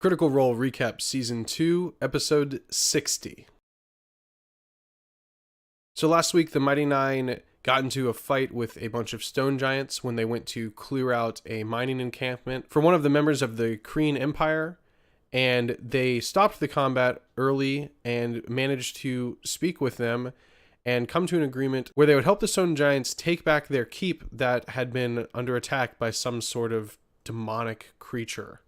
Critical Role Recap Season 2, Episode 60. So last week, the Mighty Nein got into a fight with a bunch of stone giants when they went to clear out a mining encampment for one of the members of the Kryn Empire, and they stopped the combat early and managed to speak with them and come to an agreement where they would help the stone giants take back their keep that had been under attack by some sort of demonic creature.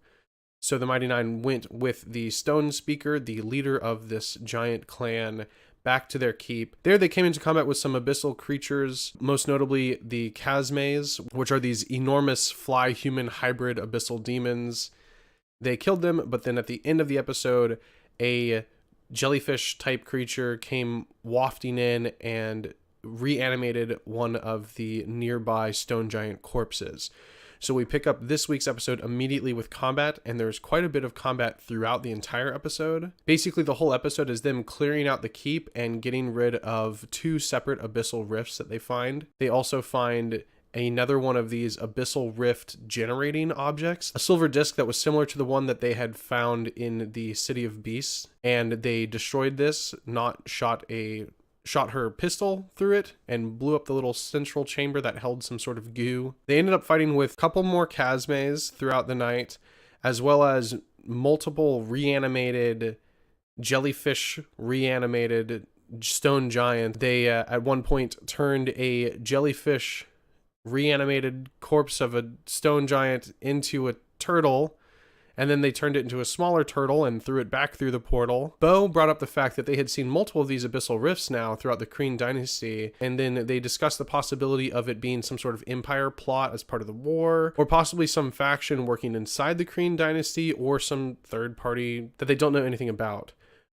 So the Mighty Nein went with the Stone Speaker, the leader of this giant clan, back to their keep. There they came into combat with some abyssal creatures, most notably the Chasmes, which are these enormous fly-human hybrid abyssal demons. They killed them, but then at the end of the episode, a jellyfish-type creature came wafting in and reanimated one of the nearby stone giant corpses. So we pick up this week's episode immediately with combat, and there's quite a bit of combat throughout the entire episode. Basically, the whole episode is them clearing out the keep and getting rid of two separate abyssal rifts that they find. They also find another one of these abyssal rift generating objects, a silver disc that was similar to the one that they had found in the City of Beasts, and they destroyed this, shot her pistol through it and blew up the little central chamber that held some sort of goo. They ended up fighting with a couple more Chasmes throughout the night, as well as multiple reanimated jellyfish, reanimated stone giant. They at one point turned a jellyfish reanimated corpse of a stone giant into a turtle, and then they turned it into a smaller turtle and threw it back through the portal. Bo brought up the fact that they had seen multiple of these abyssal rifts now throughout the Kryn dynasty, and then they discussed the possibility of it being some sort of empire plot as part of the war, or possibly some faction working inside the Kryn dynasty, or some third party that they don't know anything about.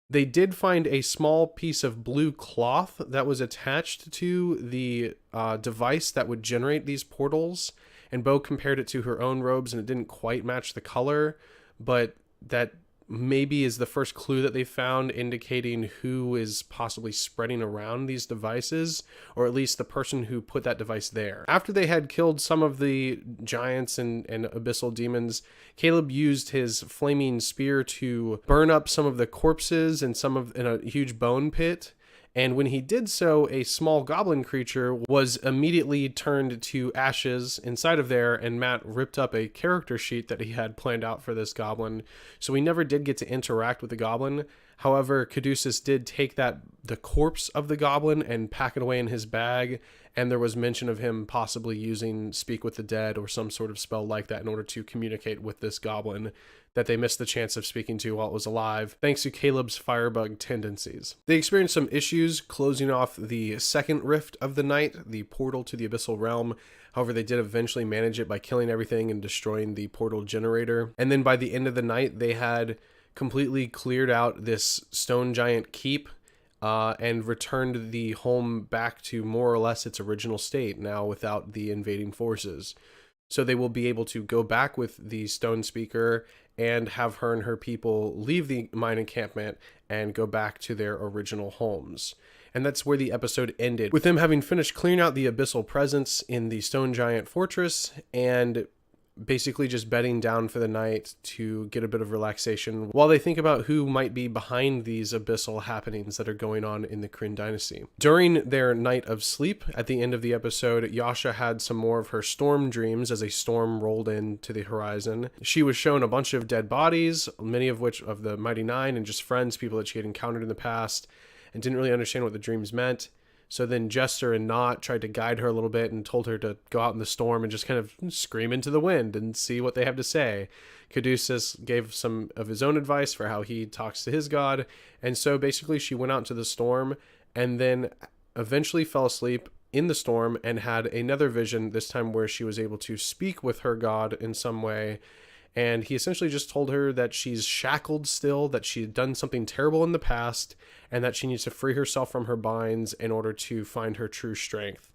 They did find a small piece of blue cloth that was attached to the device that would generate these portals, and Bo compared it to her own robes, and it didn't quite match the color, but that maybe is the first clue that they found indicating who is possibly spreading around these devices, or at least the person who put that device there. After they had killed some of the giants and abyssal demons, Caleb used his flaming spear to burn up some of the corpses in a huge bone pit. And when he did so, a small goblin creature was immediately turned to ashes inside of there, and Matt ripped up a character sheet that he had planned out for this goblin. So we never did get to interact with the goblin. However, Caduceus did take the corpse of the goblin and pack it away in his bag, and there was mention of him possibly using Speak with the Dead or some sort of spell like that in order to communicate with this goblin that they missed the chance of speaking to while it was alive, thanks to Caleb's firebug tendencies. They experienced some issues closing off the second rift of the night, the portal to the Abyssal Realm. However, they did eventually manage it by killing everything and destroying the portal generator. And then by the end of the night, they had completely cleared out this stone giant keep and returned the home back to more or less its original state, now without the invading forces. So they will be able to go back with the Stone Speaker and have her and her people leave the mine encampment and go back to their original homes. And that's where the episode ended, with them having finished clearing out the abyssal presence in the stone giant fortress and basically just bedding down for the night to get a bit of relaxation while they think about who might be behind these abyssal happenings that are going on in the Kryn dynasty. During their night of sleep, at the end of the episode, Yasha had some more of her storm dreams as a storm rolled into the horizon. She was shown a bunch of dead bodies, many of which of the Mighty Nein and just friends, people that she had encountered in the past, and didn't really understand what the dreams meant. So then Jester and Knot tried to guide her a little bit and told her to go out in the storm and just kind of scream into the wind and see what they have to say. Caduceus gave some of his own advice for how he talks to his god. And so basically she went out into the storm and then eventually fell asleep in the storm and had another vision, this time where she was able to speak with her god in some way. And he essentially just told her that she's shackled still, that she had done something terrible in the past, and that she needs to free herself from her binds in order to find her true strength.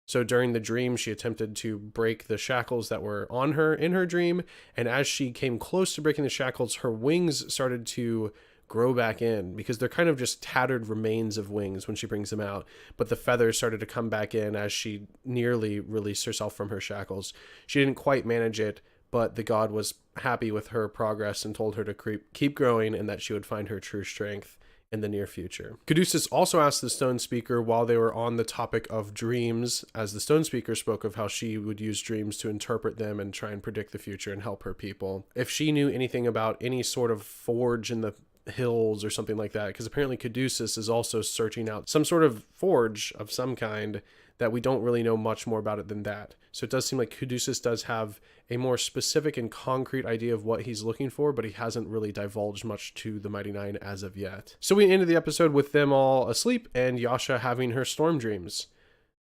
So during the dream, she attempted to break the shackles that were on her in her dream, and as she came close to breaking the shackles, her wings started to grow back in, because they're kind of just tattered remains of wings when she brings them out, but the feathers started to come back in as she nearly released herself from her shackles. She didn't quite manage it, but the god was happy with her progress and told her to keep growing and that she would find her true strength in the near future. Caduceus also asked the stone speaker, while they were on the topic of dreams, as the stone speaker spoke of how she would use dreams to interpret them and try and predict the future and help her people, if she knew anything about any sort of forge in the hills or something like that, because apparently Caduceus is also searching out some sort of forge of some kind that we don't really know much more about it than that. So it does seem like Caduceus does have a more specific and concrete idea of what he's looking for, but he hasn't really divulged much to the Mighty Nein as of yet. So we ended the episode with them all asleep and Yasha having her storm dreams.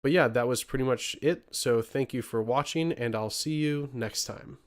But yeah, that was pretty much it. So thank you for watching, and I'll see you next time.